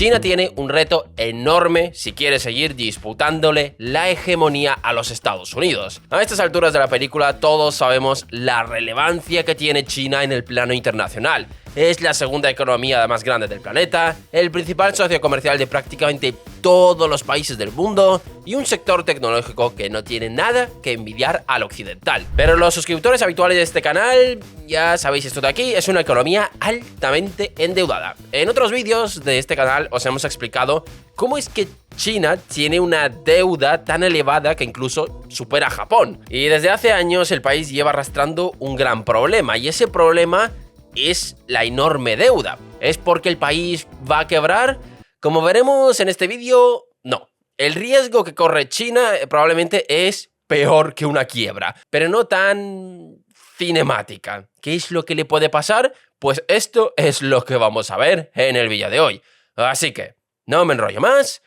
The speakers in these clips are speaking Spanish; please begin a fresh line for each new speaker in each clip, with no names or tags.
China tiene un reto enorme si quiere seguir disputándole la hegemonía a los Estados Unidos. A estas alturas de la película todos sabemos la relevancia que tiene China en el plano internacional. Es la segunda economía más grande del planeta, el principal socio comercial de prácticamente todos los países del mundo y un sector tecnológico que no tiene nada que envidiar al occidental. Pero los suscriptores habituales de este canal ya sabéis esto de aquí, es una economía altamente endeudada. En otros vídeos de este canal os hemos explicado cómo es que China tiene una deuda tan elevada que incluso supera a Japón. Y desde hace años el país lleva arrastrando un gran problema, y ese problema es la enorme deuda. ¿Es porque el país va a quebrar? Como veremos en este vídeo, no. El riesgo que corre China probablemente es peor que una quiebra, pero no tan cinemática. ¿Qué es lo que le puede pasar? Pues esto es lo que vamos a ver en el vídeo de hoy. Así que, no me enrollo más,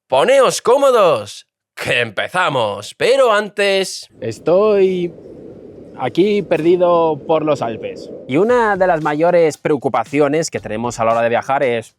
poneos cómodos, que empezamos. Pero antes...
Estoy aquí perdido por los Alpes. Y una de las mayores preocupaciones que tenemos a la hora de viajar es: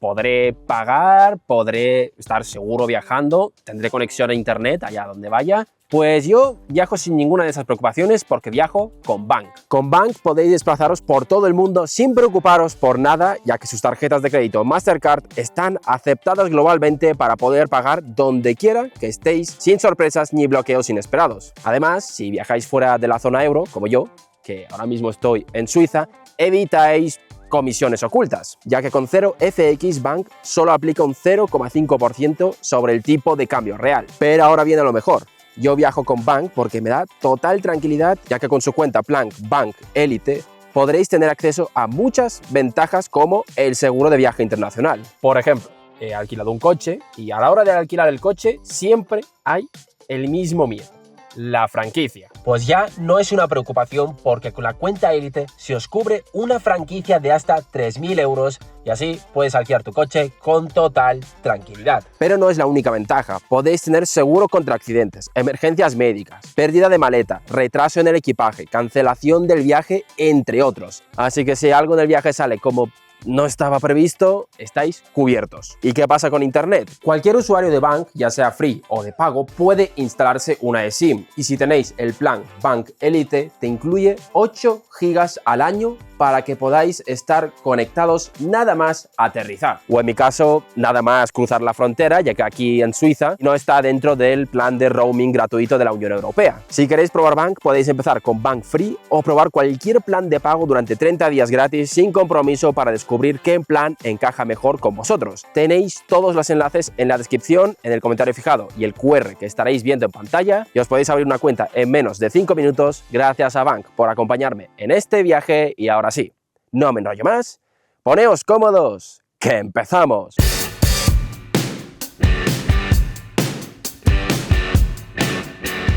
¿podré pagar? ¿Podré estar seguro viajando? ¿Tendré conexión a internet allá donde vaya? Pues yo viajo sin ninguna de esas preocupaciones porque viajo con Bank. Con Bank podéis desplazaros por todo el mundo sin preocuparos por nada, ya que sus tarjetas de crédito Mastercard están aceptadas globalmente para poder pagar donde quiera que estéis, sin sorpresas ni bloqueos inesperados. Además, si viajáis fuera de la zona euro, como yo, que ahora mismo estoy en Suiza, evitáis comisiones ocultas, ya que con 0FX Bank solo aplica un 0,5% sobre el tipo de cambio real. Pero ahora viene lo mejor. Yo viajo con Bank porque me da total tranquilidad, ya que con su cuenta Plan Bank Elite podréis tener acceso a muchas ventajas como el seguro de viaje internacional. Por ejemplo, he alquilado un coche y a la hora de alquilar el coche siempre hay el mismo miedo: la franquicia. Pues ya no es una preocupación porque con la cuenta Elite se os cubre una franquicia de hasta 3.000 euros y así puedes alquilar tu coche con total tranquilidad. Pero no es la única ventaja. Podéis tener seguro contra accidentes, emergencias médicas, pérdida de maleta, retraso en el equipaje, cancelación del viaje, entre otros. Así que si algo del viaje sale como no estaba previsto, estáis cubiertos. ¿Y qué pasa con internet? Cualquier usuario de Bank, ya sea free o de pago, puede instalarse una eSIM, y si tenéis el plan Bank Elite te incluye 8 GB al año para que podáis estar conectados nada más aterrizar. O en mi caso, nada más cruzar la frontera, ya que aquí en Suiza no está dentro del plan de roaming gratuito de la Unión Europea. Si queréis probar Bank, podéis empezar con Bank Free o probar cualquier plan de pago durante 30 días gratis sin compromiso para descubrir qué plan encaja mejor con vosotros. Tenéis todos los enlaces en la descripción, en el comentario fijado y el QR que estaréis viendo en pantalla, y os podéis abrir una cuenta en menos de 5 minutos gracias a Bank por acompañarme en este viaje. Y ahora sí, no me enrollo más, poneos cómodos, que empezamos.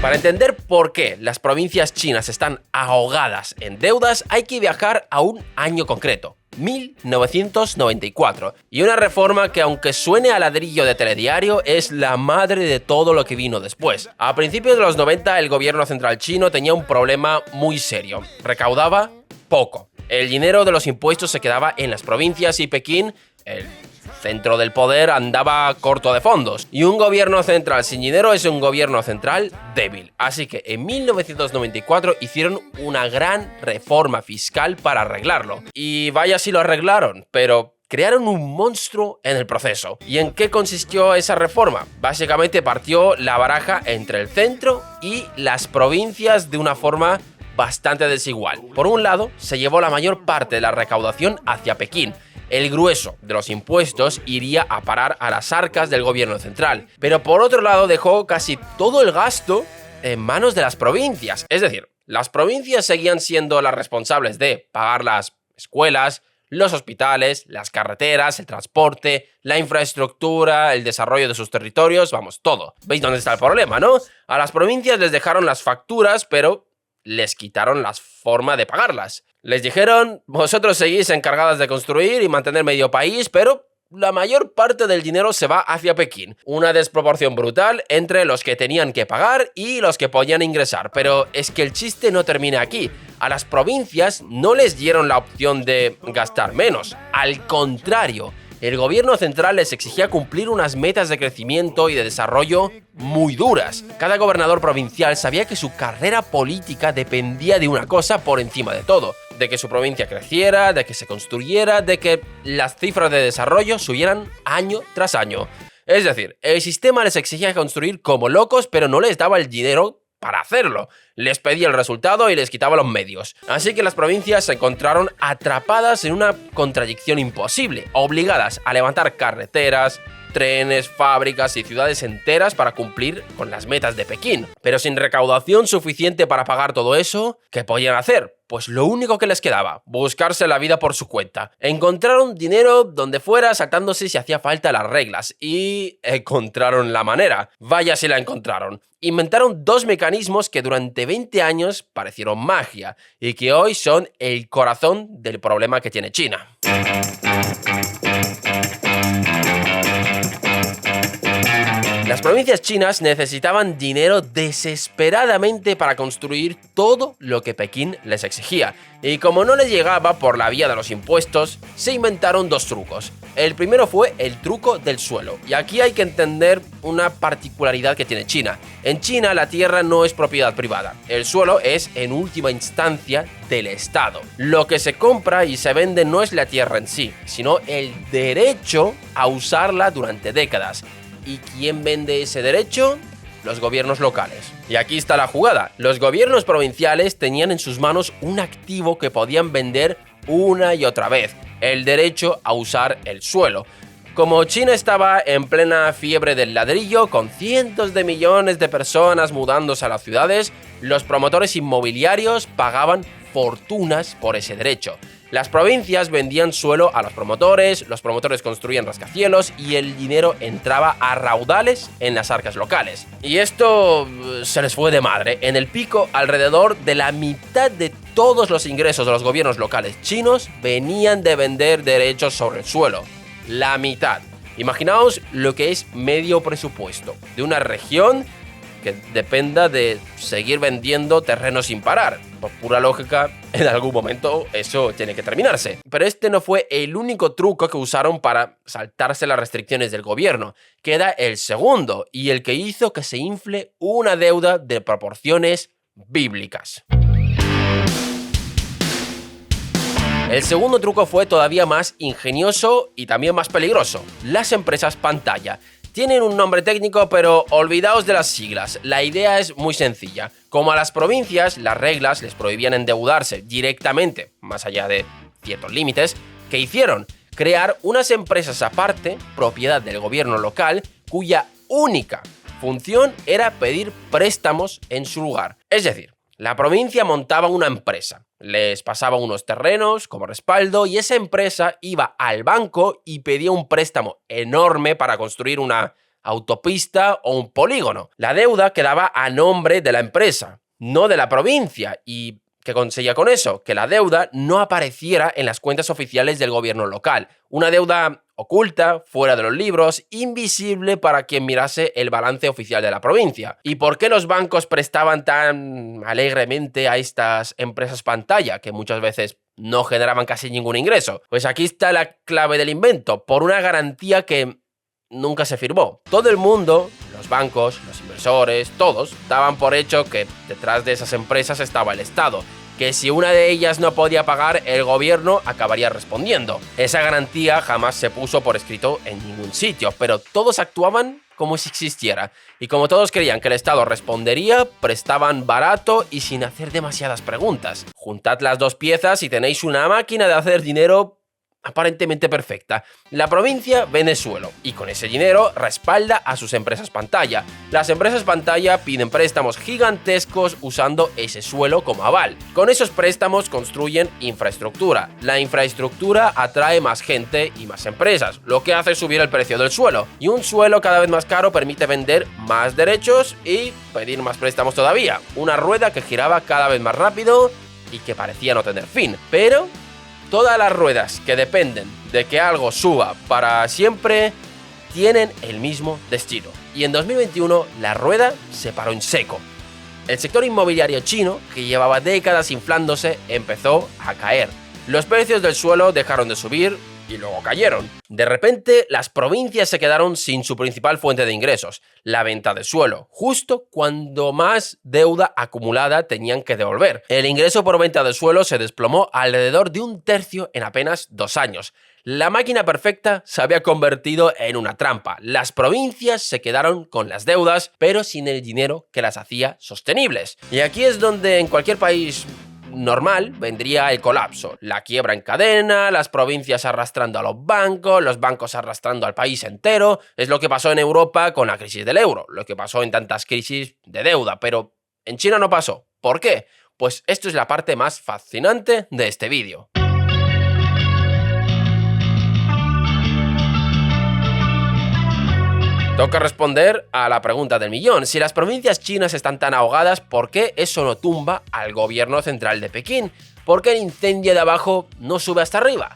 Para entender por qué las provincias chinas están ahogadas en deudas, hay que viajar a un año concreto: 1994, y una reforma que, aunque suene a ladrillo de telediario, es la madre de todo lo que vino después. A principios de los 90 el gobierno central chino tenía un problema muy serio: recaudaba poco. El dinero de los impuestos se quedaba en las provincias y Pekín, el centro del poder, andaba corto de fondos. Y un gobierno central sin dinero es un gobierno central débil. Así que en 1994 hicieron una gran reforma fiscal para arreglarlo. Y vaya si lo arreglaron, pero crearon un monstruo en el proceso. ¿Y en qué consistió esa reforma? Básicamente partió la baraja entre el centro y las provincias de una forma bastante desigual. Por un lado, se llevó la mayor parte de la recaudación hacia Pekín. El grueso de los impuestos iría a parar a las arcas del gobierno central. Pero por otro lado, dejó casi todo el gasto en manos de las provincias. Es decir, las provincias seguían siendo las responsables de pagar las escuelas, los hospitales, las carreteras, el transporte, la infraestructura, el desarrollo de sus territorios, vamos, todo. ¿Veis dónde está el problema, no? A las provincias les dejaron las facturas, pero les quitaron la forma de pagarlas. Les dijeron: vosotros seguís encargadas de construir y mantener medio país, pero la mayor parte del dinero se va hacia Pekín. Una desproporción brutal entre los que tenían que pagar y los que podían ingresar. Pero es que el chiste no termina aquí. A las provincias no les dieron la opción de gastar menos. Al contrario, el gobierno central les exigía cumplir unas metas de crecimiento y de desarrollo muy duras. Cada gobernador provincial sabía que su carrera política dependía de una cosa por encima de todo: de que su provincia creciera, de que se construyera, de que las cifras de desarrollo subieran año tras año. Es decir, el sistema les exigía construir como locos, pero no les daba el dinero para hacerlo. Les pedía el resultado y les quitaba los medios. Así que las provincias se encontraron atrapadas en una contradicción imposible, obligadas a levantar carreteras, trenes, fábricas y ciudades enteras para cumplir con las metas de Pekín. Pero sin recaudación suficiente para pagar todo eso, ¿qué podían hacer? Pues lo único que les quedaba: buscarse la vida por su cuenta. Encontraron dinero donde fuera, saltándose si hacía falta las reglas, y encontraron la manera. Vaya si la encontraron. Inventaron dos mecanismos que durante 20 años parecieron magia y que hoy son el corazón del problema que tiene China. Las provincias chinas necesitaban dinero desesperadamente para construir todo lo que Pekín les exigía, y como no les llegaba por la vía de los impuestos, se inventaron dos trucos. El primero fue el truco del suelo, y aquí hay que entender una particularidad que tiene China. En China la tierra no es propiedad privada, el suelo es en última instancia del Estado. Lo que se compra y se vende no es la tierra en sí, sino el derecho a usarla durante décadas. ¿Y quién vende ese derecho? Los gobiernos locales. Y aquí está la jugada. Los gobiernos provinciales tenían en sus manos un activo que podían vender una y otra vez: el derecho a usar el suelo. Como China estaba en plena fiebre del ladrillo, con cientos de millones de personas mudándose a las ciudades, los promotores inmobiliarios pagaban fortunas por ese derecho. Las provincias vendían suelo a los promotores construían rascacielos y el dinero entraba a raudales en las arcas locales. Y esto se les fue de madre. En el pico, alrededor de la mitad de todos los ingresos de los gobiernos locales chinos venían de vender derechos sobre el suelo. La mitad. Imaginaos lo que es medio presupuesto de una región que dependa de seguir vendiendo terrenos sin parar. Por pura lógica, en algún momento eso tiene que terminarse. Pero este no fue el único truco que usaron para saltarse las restricciones del gobierno. Queda el segundo, y el que hizo que se infle una deuda de proporciones bíblicas. El segundo truco fue todavía más ingenioso y también más peligroso: las empresas pantalla. Tienen un nombre técnico, pero olvidaos de las siglas. La idea es muy sencilla. Como a las provincias las reglas les prohibían endeudarse directamente, más allá de ciertos límites, ¿qué hicieron? Crear unas empresas aparte, propiedad del gobierno local, cuya única función era pedir préstamos en su lugar. Es decir, la provincia montaba una empresa, les pasaba unos terrenos como respaldo y esa empresa iba al banco y pedía un préstamo enorme para construir una autopista o un polígono. La deuda quedaba a nombre de la empresa, no de la provincia. ¿Y qué conseguía con eso? Que la deuda no apareciera en las cuentas oficiales del gobierno local. Una deuda oculta, fuera de los libros, invisible para quien mirase el balance oficial de la provincia. ¿Y por qué los bancos prestaban tan alegremente a estas empresas pantalla, que muchas veces no generaban casi ningún ingreso? Pues aquí está la clave del invento: por una garantía que nunca se firmó. Todo el mundo, los bancos, los inversores, todos daban por hecho que detrás de esas empresas estaba el Estado, que si una de ellas no podía pagar, el gobierno acabaría respondiendo. Esa garantía jamás se puso por escrito en ningún sitio, pero todos actuaban como si existiera. Y como todos creían que el Estado respondería, prestaban barato y sin hacer demasiadas preguntas. Juntad las dos piezas y tenéis una máquina de hacer dinero aparentemente perfecta. La provincia vende suelo y con ese dinero respalda a sus empresas pantalla. Las empresas pantalla piden préstamos gigantescos usando ese suelo como aval. Con esos préstamos construyen infraestructura. La infraestructura atrae más gente y más empresas, lo que hace subir el precio del suelo. Y un suelo cada vez más caro permite vender más derechos y pedir más préstamos todavía. Una rueda que giraba cada vez más rápido y que parecía no tener fin. Pero todas las ruedas que dependen de que algo suba para siempre tienen el mismo destino. Y en 2021 la rueda se paró en seco. El sector inmobiliario chino, que llevaba décadas inflándose, empezó a caer. Los precios del suelo dejaron de subir, y luego cayeron. De repente, las provincias se quedaron sin su principal fuente de ingresos, la venta de suelo, justo cuando más deuda acumulada tenían que devolver. El ingreso por venta de suelo se desplomó alrededor de 1/3 en apenas 2 años. La máquina perfecta se había convertido en una trampa. Las provincias se quedaron con las deudas, pero sin el dinero que las hacía sostenibles. Y aquí es donde en cualquier país normal vendría el colapso, la quiebra en cadena, las provincias arrastrando a los bancos arrastrando al país entero. Es lo que pasó en Europa con la crisis del euro, lo que pasó en tantas crisis de deuda, pero en China no pasó. ¿Por qué? Pues esto es la parte más fascinante de este vídeo. Toca responder a la pregunta del millón. Si las provincias chinas están tan ahogadas, ¿por qué eso no tumba al gobierno central de Pekín? ¿Por qué el incendio de abajo no sube hasta arriba?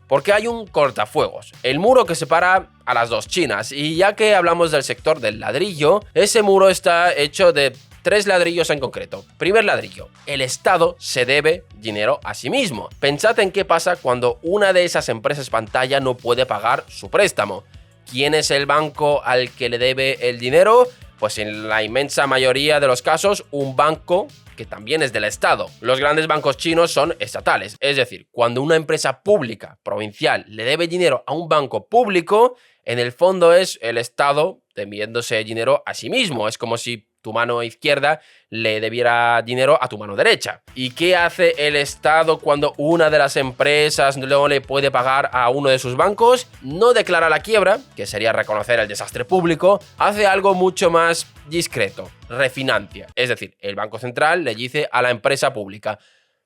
Porque hay un cortafuegos, el muro que separa a las dos Chinas. Y ya que hablamos del sector del ladrillo, ese muro está hecho de 3 ladrillos en concreto. Primer ladrillo, el Estado se debe dinero a sí mismo. Pensad en qué pasa cuando una de esas empresas pantalla no puede pagar su préstamo. ¿Quién es el banco al que le debe el dinero? Pues en la inmensa mayoría de los casos, un banco que también es del Estado. Los grandes bancos chinos son estatales, es decir, cuando una empresa pública, provincial, le debe dinero a un banco público, en el fondo es el Estado debiéndose dinero a sí mismo. Es como si tu mano izquierda le debiera dinero a tu mano derecha. ¿Y qué hace el Estado cuando una de las empresas no le puede pagar a uno de sus bancos? No declara la quiebra, que sería reconocer el desastre público, hace algo mucho más discreto, refinancia. Es decir, el Banco Central le dice a la empresa pública: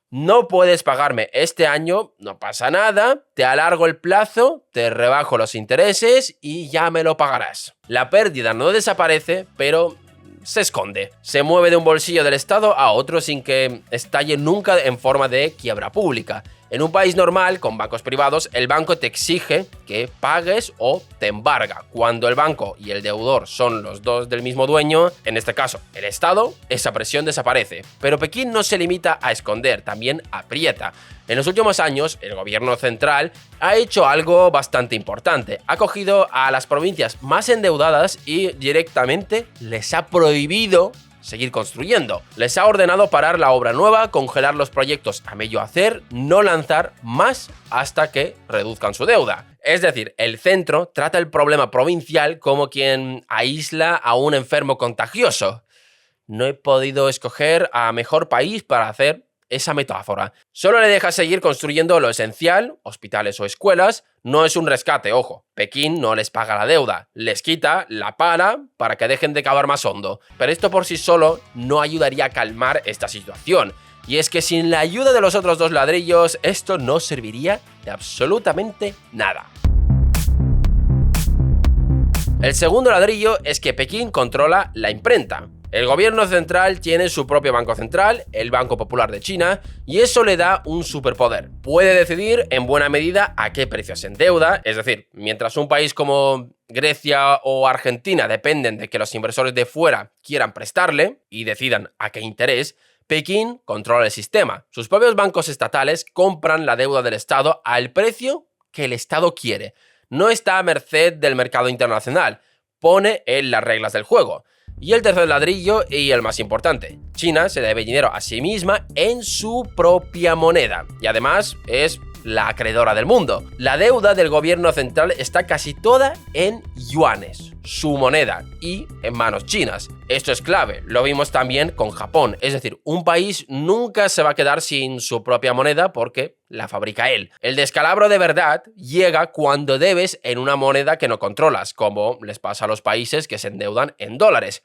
no puedes pagarme este año, no pasa nada, te alargo el plazo, te rebajo los intereses y ya me lo pagarás. La pérdida no desaparece, pero se esconde. Se mueve de un bolsillo del Estado a otro sin que estalle nunca en forma de quiebra pública. En un país normal, con bancos privados, el banco te exige que pagues o te embarga. Cuando el banco y el deudor son los dos del mismo dueño, en este caso el Estado, esa presión desaparece. Pero Pekín no se limita a esconder, también aprieta. En los últimos años, el gobierno central ha hecho algo bastante importante. Ha cogido a las provincias más endeudadas y directamente les ha prohibido seguir construyendo. Les ha ordenado parar la obra nueva, congelar los proyectos a medio hacer, no lanzar más hasta que reduzcan su deuda. Es decir, el centro trata el problema provincial como quien aísla a un enfermo contagioso. No he podido escoger a mejor país para hacer esa metáfora. Solo le deja seguir construyendo lo esencial, hospitales o escuelas. No es un rescate, ojo. Pekín no les paga la deuda, les quita, la para que dejen de cavar más hondo. Pero esto por sí solo no ayudaría a calmar esta situación. Y es que sin la ayuda de los otros 2 ladrillos, esto no serviría de absolutamente nada. El segundo ladrillo es que Pekín controla la imprenta. El gobierno central tiene su propio banco central, el Banco Popular de China, y eso le da un superpoder. Puede decidir en buena medida a qué precio se endeuda, es decir, mientras un país como Grecia o Argentina dependen de que los inversores de fuera quieran prestarle y decidan a qué interés, Pekín controla el sistema. Sus propios bancos estatales compran la deuda del Estado al precio que el Estado quiere. No está a merced del mercado internacional, pone él las reglas del juego. Y el tercer ladrillo, y el más importante, China se debe dinero a sí misma en su propia moneda. Y además es la acreedora del mundo. La deuda del gobierno central está casi toda en yuanes, su moneda, y en manos chinas. Esto es clave, lo vimos también con Japón. Es decir, un país nunca se va a quedar sin su propia moneda porque la fabrica él. El descalabro de verdad llega cuando debes en una moneda que no controlas, como les pasa a los países que se endeudan en dólares.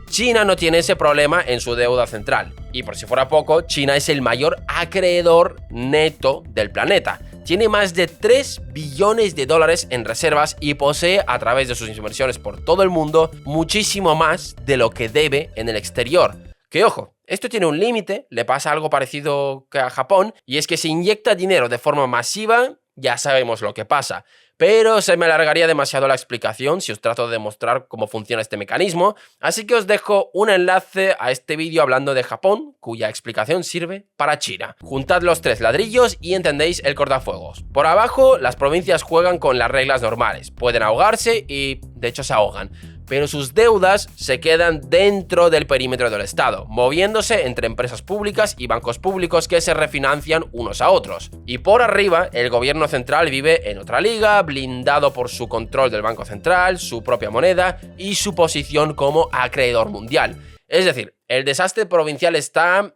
China no tiene ese problema en su deuda central. Y por si fuera poco, China es el mayor acreedor neto del planeta. Tiene más de 3 billones de dólares en reservas y posee, a través de sus inversiones por todo el mundo, muchísimo más de lo que debe en el exterior. Que ojo, esto tiene un límite, le pasa algo parecido que a Japón, y es que si inyecta dinero de forma masiva, ya sabemos lo que pasa. pero se me alargaría demasiado la explicación si os trato de demostrar cómo funciona este mecanismo, así que os dejo un enlace a este vídeo hablando de Japón, cuya explicación sirve para China. Juntad los 3 ladrillos y entendéis el cortafuegos. Por abajo, las provincias juegan con las reglas normales, pueden ahogarse y de hecho se ahogan, pero sus deudas se quedan dentro del perímetro del Estado, moviéndose entre empresas públicas y bancos públicos que se refinancian unos a otros. Y por arriba, el gobierno central vive en otra liga, blindado por su control del Banco Central, su propia moneda y su posición como acreedor mundial. Es decir, el desastre provincial está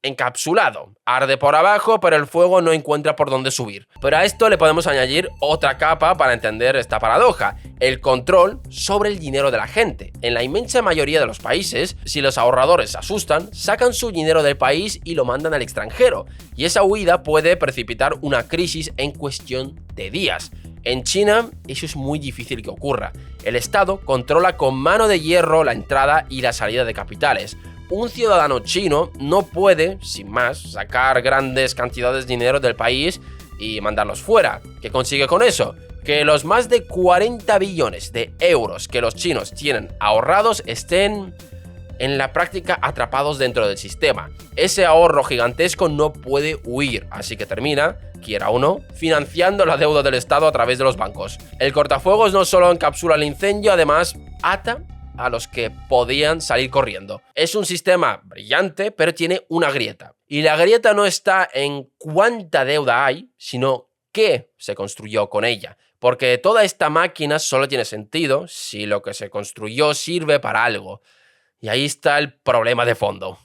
encapsulado. Arde por abajo, pero el fuego no encuentra por dónde subir. Pero a esto le podemos añadir otra capa para entender esta paradoja: el control sobre el dinero de la gente. En la inmensa mayoría de los países, si los ahorradores se asustan, sacan su dinero del país y lo mandan al extranjero. Y esa huida puede precipitar una crisis en cuestión de días. En China, eso es muy difícil que ocurra. El Estado controla con mano de hierro la entrada y la salida de capitales. Un ciudadano chino no puede, sin más, sacar grandes cantidades de dinero del país y mandarlos fuera. ¿Qué consigue con eso? Que los más de 40 billones de euros que los chinos tienen ahorrados estén en la práctica atrapados dentro del sistema. Ese ahorro gigantesco no puede huir, así que termina, quiera o no, financiando la deuda del Estado a través de los bancos. El cortafuegos no solo encapsula el incendio, además ata a los que podían salir corriendo. Es un sistema brillante, pero tiene una grieta. Y la grieta no está en cuánta deuda hay, sino qué se construyó con ella. Porque toda esta máquina solo tiene sentido si lo que se construyó sirve para algo. Y ahí está el problema de fondo.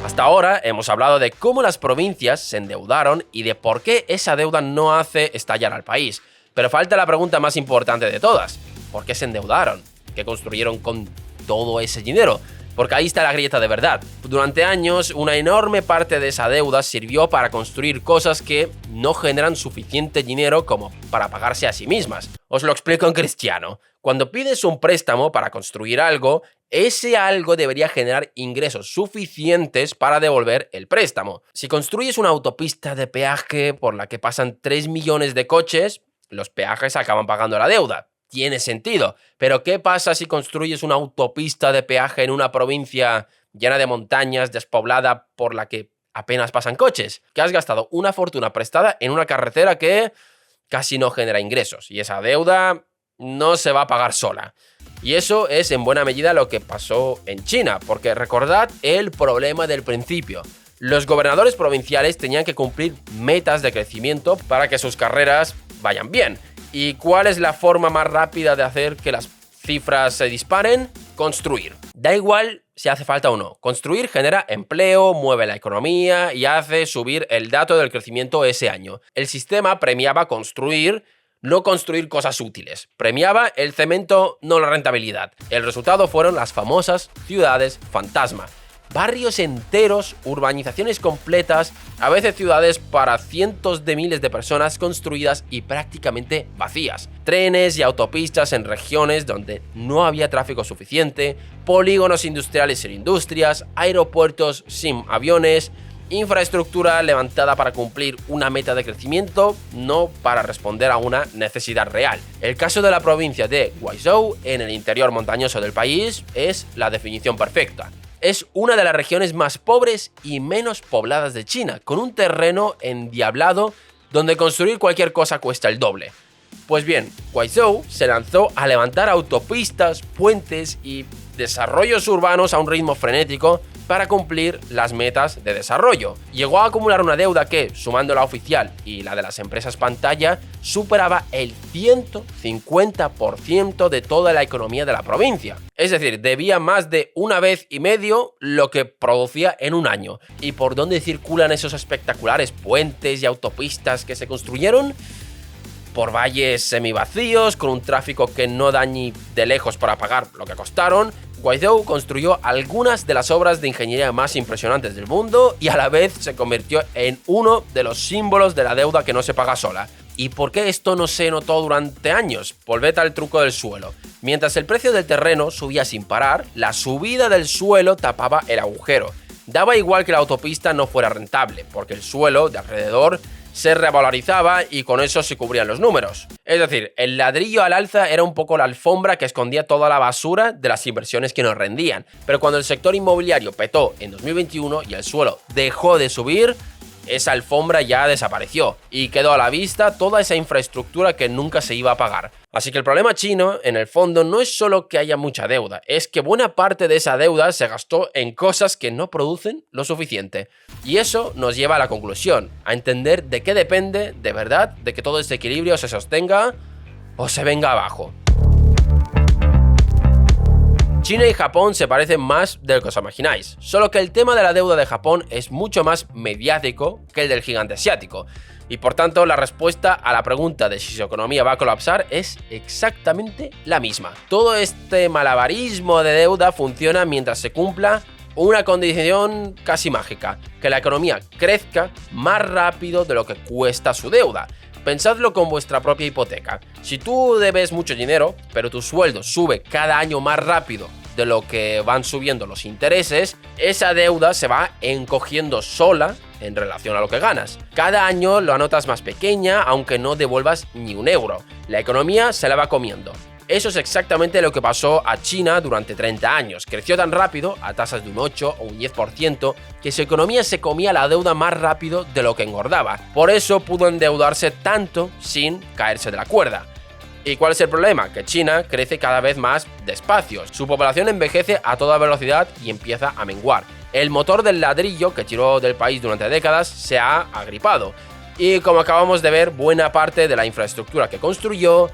Hasta ahora hemos hablado de cómo las provincias se endeudaron y de por qué esa deuda no hace estallar al país. Pero falta la pregunta más importante de todas: ¿por qué se endeudaron? ¿Qué construyeron con todo ese dinero? Porque ahí está la grieta de verdad. Durante años, una enorme parte de esa deuda sirvió para construir cosas que no generan suficiente dinero como para pagarse a sí mismas. Os lo explico en cristiano. Cuando pides un préstamo para construir algo, ese algo debería generar ingresos suficientes para devolver el préstamo. Si construyes una autopista de peaje por la que pasan 3 millones de coches, los peajes acaban pagando la deuda. Tiene sentido. Pero ¿qué pasa si construyes una autopista de peaje en una provincia llena de montañas, despoblada, por la que apenas pasan coches? Que has gastado una fortuna prestada en una carretera que casi no genera ingresos. Y esa deuda no se va a pagar sola. Y eso es en buena medida lo que pasó en China, porque recordad el problema del principio. Los gobernadores provinciales tenían que cumplir metas de crecimiento para que sus carreras vayan bien. ¿Y cuál es la forma más rápida de hacer que las cifras se disparen? Construir. Da igual si hace falta o no. Construir genera empleo, mueve la economía y hace subir el dato del crecimiento ese año. El sistema premiaba construir, no construir cosas útiles. Premiaba el cemento, no la rentabilidad. El resultado fueron las famosas ciudades fantasma. Barrios enteros, urbanizaciones completas, a veces ciudades para cientos de miles de personas construidas y prácticamente vacías. Trenes y autopistas en regiones donde no había tráfico suficiente, polígonos industriales sin industrias, aeropuertos sin aviones, infraestructura levantada para cumplir una meta de crecimiento, no para responder a una necesidad real. El caso de la provincia de Guizhou, en el interior montañoso del país, es la definición perfecta. Es una de las regiones más pobres y menos pobladas de China, con un terreno endiablado donde construir cualquier cosa cuesta el doble. Pues bien, Guizhou se lanzó a levantar autopistas, puentes y desarrollos urbanos a un ritmo frenético para cumplir las metas de desarrollo. Llegó a acumular una deuda que, sumando la oficial y la de las empresas pantalla, superaba el 150% de toda la economía de la provincia. Es decir, debía más de 1,5 veces lo que producía en un año. ¿Y por dónde circulan esos espectaculares puentes y autopistas que se construyeron? Por valles semivacíos, con un tráfico que no da ni de lejos para pagar lo que costaron. Guizhou construyó algunas de las obras de ingeniería más impresionantes del mundo y a la vez se convirtió en uno de los símbolos de la deuda que no se paga sola. ¿Y por qué esto no se notó durante años? Volved al truco del suelo. Mientras el precio del terreno subía sin parar, la subida del suelo tapaba el agujero. Daba igual que la autopista no fuera rentable, porque el suelo de alrededor se revalorizaba y con eso se cubrían los números. Es decir, el ladrillo al alza era un poco la alfombra que escondía toda la basura de las inversiones que nos rendían. Pero cuando el sector inmobiliario petó en 2021 y el suelo dejó de subir, esa alfombra ya desapareció y quedó a la vista toda esa infraestructura que nunca se iba a pagar. Así que el problema chino, en el fondo, no es solo que haya mucha deuda, es que buena parte de esa deuda se gastó en cosas que no producen lo suficiente. Y eso nos lleva a la conclusión, a entender de qué depende, de verdad, de que todo este equilibrio se sostenga o se venga abajo. China y Japón se parecen más de lo que os imagináis, solo que el tema de la deuda de Japón es mucho más mediático que el del gigante asiático, y por tanto la respuesta a la pregunta de si su economía va a colapsar es exactamente la misma. Todo este malabarismo de deuda funciona mientras se cumpla una condición casi mágica, que la economía crezca más rápido de lo que cuesta su deuda. Pensadlo con vuestra propia hipoteca. Si tú debes mucho dinero, pero tu sueldo sube cada año más rápido de lo que van subiendo los intereses, esa deuda se va encogiendo sola en relación a lo que ganas. Cada año lo anotas más pequeña, aunque no devuelvas ni un euro. La economía se la va comiendo. Eso es exactamente lo que pasó a China durante 30 años. Creció tan rápido, a tasas de un 8 o un 10%, que su economía se comía la deuda más rápido de lo que engordaba. Por eso pudo endeudarse tanto sin caerse de la cuerda. ¿Y cuál es el problema? Que China crece cada vez más despacio. Su población envejece a toda velocidad y empieza a menguar. El motor del ladrillo que tiró del país durante décadas se ha agripado. Y como acabamos de ver, buena parte de la infraestructura que construyó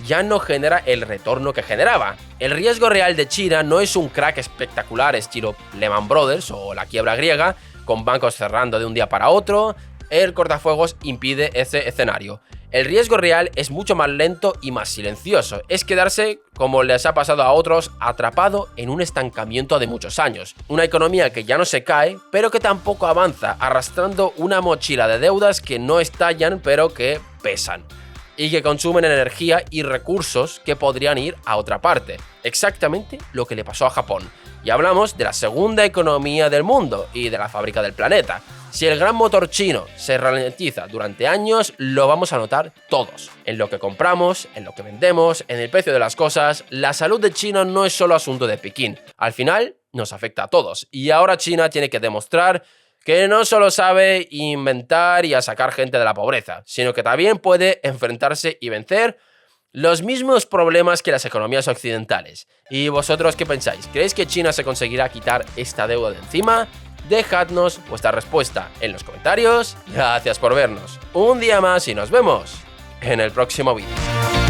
ya no genera el retorno que generaba. El riesgo real de China no es un crack espectacular estilo Lehman Brothers o la quiebra griega, con bancos cerrando de un día para otro. El cortafuegos impide ese escenario. El riesgo real es mucho más lento y más silencioso. Es quedarse, como les ha pasado a otros, atrapado en un estancamiento de muchos años. Una economía que ya no se cae, pero que tampoco avanza, arrastrando una mochila de deudas que no estallan, pero que pesan y que consumen energía y recursos que podrían ir a otra parte. Exactamente lo que le pasó a Japón. Y hablamos de la segunda economía del mundo y de la fábrica del planeta. Si el gran motor chino se ralentiza durante años, lo vamos a notar todos. En lo que compramos, en lo que vendemos, en el precio de las cosas. La salud de China no es solo asunto de Pekín. Al final, nos afecta a todos. Y ahora China tiene que demostrar que no solo sabe inventar y a sacar gente de la pobreza, sino que también puede enfrentarse y vencer los mismos problemas que las economías occidentales. ¿Y vosotros qué pensáis? ¿Creéis que China se conseguirá quitar esta deuda de encima? Dejadnos vuestra respuesta en los comentarios. Gracias por vernos un día más y nos vemos en el próximo vídeo.